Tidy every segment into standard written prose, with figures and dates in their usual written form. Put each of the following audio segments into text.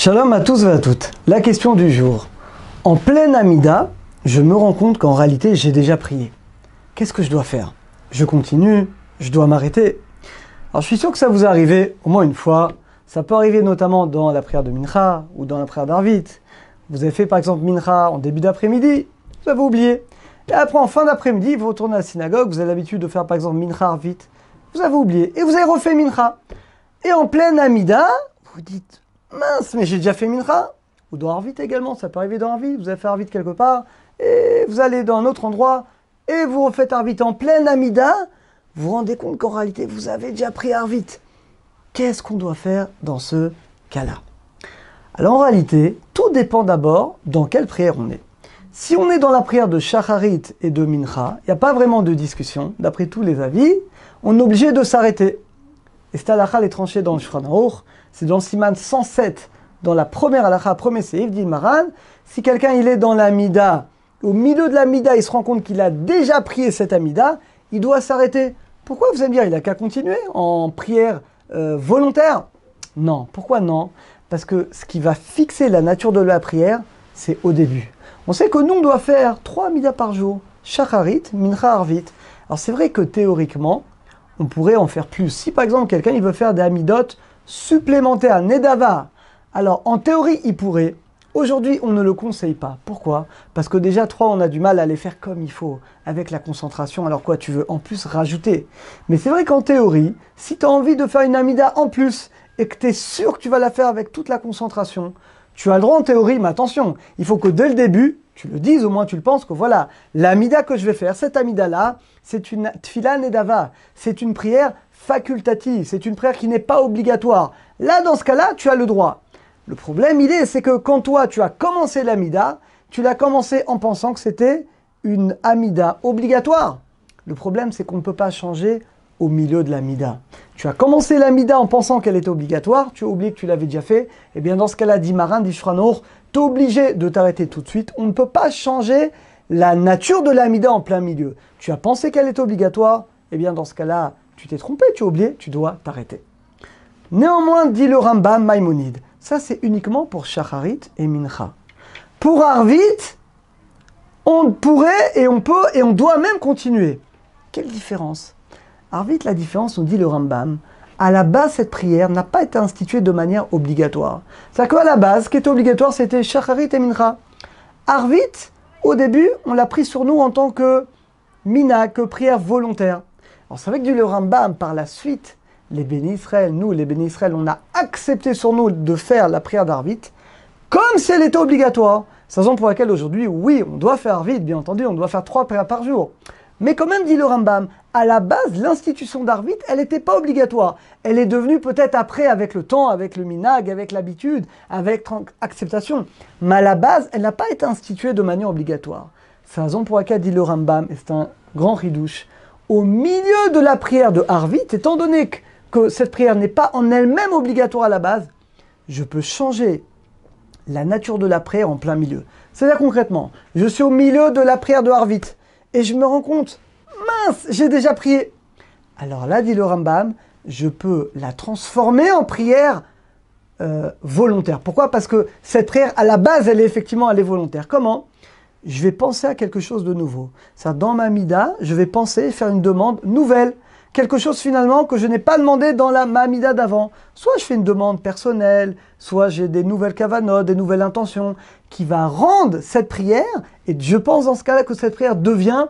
Shalom à tous et à toutes. La question du jour. En pleine Amida, je me rends compte qu'en réalité, j'ai déjà prié. Qu'est-ce que je dois faire? Je continue? Je dois m'arrêter? Alors, je suis sûr que ça vous est arrivé au moins une fois. Ça peut arriver notamment dans la prière de Mincha ou dans la prière d'Arvit. Vous avez fait par exemple Mincha en début d'après-midi, vous avez oublié. Et après, en fin d'après-midi, vous retournez à la synagogue, vous avez l'habitude de faire par exemple Mincha Arvit, vous avez oublié. Et vous avez refait Mincha. Et en pleine Amida, vous dites, mince, mais j'ai déjà fait Mincha. Ou dans Arvit également, ça peut arriver dans Arvit. Vous avez fait Arvit quelque part, et vous allez dans un autre endroit, et vous refaites Arvit en pleine Amida. Vous vous rendez compte qu'en réalité, vous avez déjà pris Arvit. Qu'est-ce qu'on doit faire dans ce cas-là? Alors en réalité, tout dépend d'abord dans quelle prière on est. Si on est dans la prière de Shacharit et de Mincha, il n'y a pas vraiment de discussion, d'après tous les avis, on est obligé de s'arrêter. Et cette halakha est tranchée dans le Shulchan Aruch, c'est dans le Siman 107, dans la première halakha, premier séif, dit Maran, si quelqu'un il est dans l'Amida, au milieu de l'Amida, il se rend compte qu'il a déjà prié cette Amida, il doit s'arrêter. Pourquoi vous allez me dire, il n'a qu'à continuer en prière volontaire? Non. Pourquoi non? Parce que ce qui va fixer la nature de la prière, c'est au début. On sait que nous, on doit faire 3 Amidas par jour, Shacharit, Mincha, Arvit. Alors c'est vrai que théoriquement, on pourrait en faire plus. Si par exemple quelqu'un il veut faire des Amidot supplémentaires, Nedava, alors en théorie il pourrait. Aujourd'hui on ne le conseille pas. Pourquoi? Parce que déjà 3 on a du mal à les faire comme il faut, avec la concentration. Alors quoi, tu veux en plus rajouter? Mais c'est vrai qu'en théorie, si tu as envie de faire une Amida en plus, et que tu es sûr que tu vas la faire avec toute la concentration, tu as le droit en théorie, mais attention, il faut que dès le début, tu le dises, au moins tu le penses, que voilà, l'Amida que je vais faire, cette Amida-là, c'est une Tfila Nedava, c'est une prière facultative, c'est une prière qui n'est pas obligatoire. Là, dans ce cas-là, tu as le droit. Le problème, c'est que quand toi, tu as commencé l'Amida, tu l'as commencé en pensant que c'était une Amida obligatoire. Le problème, c'est qu'on ne peut pas changer au milieu de l'Amida. Tu as commencé l'Amida en pensant qu'elle était obligatoire, tu as oublié que tu l'avais déjà fait, et bien dans ce cas-là, dit Maran, dit Shulchan Aruch, tu es obligé de t'arrêter tout de suite. On ne peut pas changer la nature de l'Amida en plein milieu. Tu as pensé qu'elle était obligatoire, et bien dans ce cas-là, tu t'es trompé, tu as oublié, tu dois t'arrêter. Néanmoins, dit le Rambam Maïmonide, ça c'est uniquement pour Shacharit et Mincha. Pour Arvit, on pourrait et on peut et on doit même continuer. Quelle différence? Arvit, la différence, nous dit le Rambam, à la base, cette prière n'a pas été instituée de manière obligatoire. C'est-à-dire qu'à la base, ce qui était obligatoire, c'était Shacharit et Mincha. Arvit, au début, on l'a pris sur nous en tant que mina, que prière volontaire. Alors c'est vrai que dit le Rambam, par la suite, les bénis Israël, nous, les bénis Israël, on a accepté sur nous de faire la prière d'Arvit comme si elle était obligatoire. C'est la raison pour laquelle aujourd'hui, oui, on doit faire Arvit, bien entendu, on doit faire 3 prières par jour. Mais quand même, dit le Rambam, à la base, l'institution d'Arvit, elle n'était pas obligatoire. Elle est devenue peut-être après, avec le temps, avec le minag, avec l'habitude, avec acceptation. Mais à la base, elle n'a pas été instituée de manière obligatoire. C'est la raison pour laquelle, dit le Rambam, et c'est un grand ridouche, au milieu de la prière de Arvit, étant donné que cette prière n'est pas en elle-même obligatoire à la base, je peux changer la nature de la prière en plein milieu. C'est-à-dire concrètement, je suis au milieu de la prière de Arvit, et je me rends compte, mince, j'ai déjà prié. Alors là, dit le Rambam, je peux la transformer en prière volontaire. Pourquoi? Parce que cette prière, à la base, elle est volontaire. Comment? Je vais penser à quelque chose de nouveau. C'est-à-dire, dans ma Mida, je vais penser faire une demande nouvelle. Quelque chose finalement que je n'ai pas demandé dans la Mamida d'avant. Soit je fais une demande personnelle, soit j'ai des nouvelles kavanotes, des nouvelles intentions, qui va rendre cette prière, et je pense dans ce cas-là que cette prière devient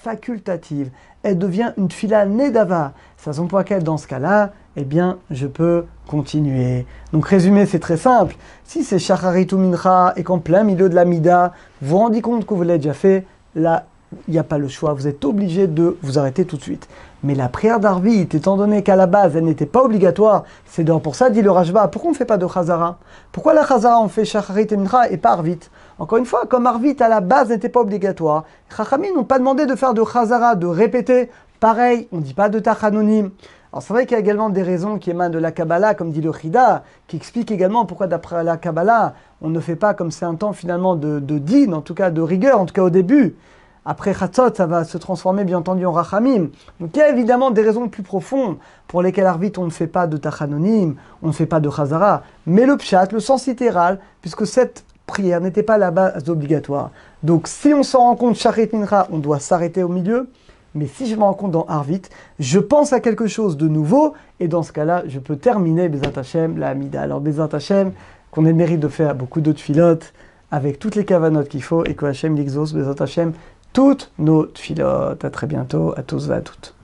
facultative. Elle devient une tfila nedava. C'est la raison pour laquelle dans ce cas-là, eh bien, je peux continuer. Donc résumé, c'est très simple. Si c'est Shacharit ou Mincha et qu'en plein milieu de la Mida, vous vous rendez compte que vous l'avez déjà fait, là, il n'y a pas le choix, vous êtes obligé de vous arrêter tout de suite. Mais la prière d'Arvit, étant donné qu'à la base, elle n'était pas obligatoire, c'est donc pour ça, dit le Rajba, pourquoi on ne fait pas de Chazara? Pourquoi la Chazara, on fait Shacharit et Mincha et pas Arvit? Encore une fois, comme Arvit, à la base, n'était pas obligatoire, les Chachamim n'ont pas demandé de faire de Chazara, de répéter. Pareil, on ne dit pas de Tachanonim. Alors c'est vrai qu'il y a également des raisons qui émanent de la Kabbalah, comme dit le Chida, qui explique également pourquoi d'après la Kabbalah, on ne fait pas comme c'est un temps finalement de din, en tout cas de rigueur, en tout cas au début. Après Chatzot, ça va se transformer bien entendu en Rachamim. Donc il y a évidemment des raisons plus profondes pour lesquelles Arvit on ne fait pas de Tachanonim, on ne fait pas de Chazara. Mais le Pshat, le sens littéral, puisque cette prière n'était pas la base obligatoire. Donc si on s'en rend compte, Shacharit Mincha, on doit s'arrêter au milieu. Mais si je me rends compte dans Arvit, je pense à quelque chose de nouveau, et dans ce cas-là, je peux terminer Bezat Hashem, la Hamida. Alors Bezat Hashem, qu'on ait le mérite de faire beaucoup d'autres filotes, avec toutes les kavanotes qu'il faut, et que Hashem l'exauce, Bezat Hashem, toutes nos tfilotes. À très bientôt, à tous et à toutes.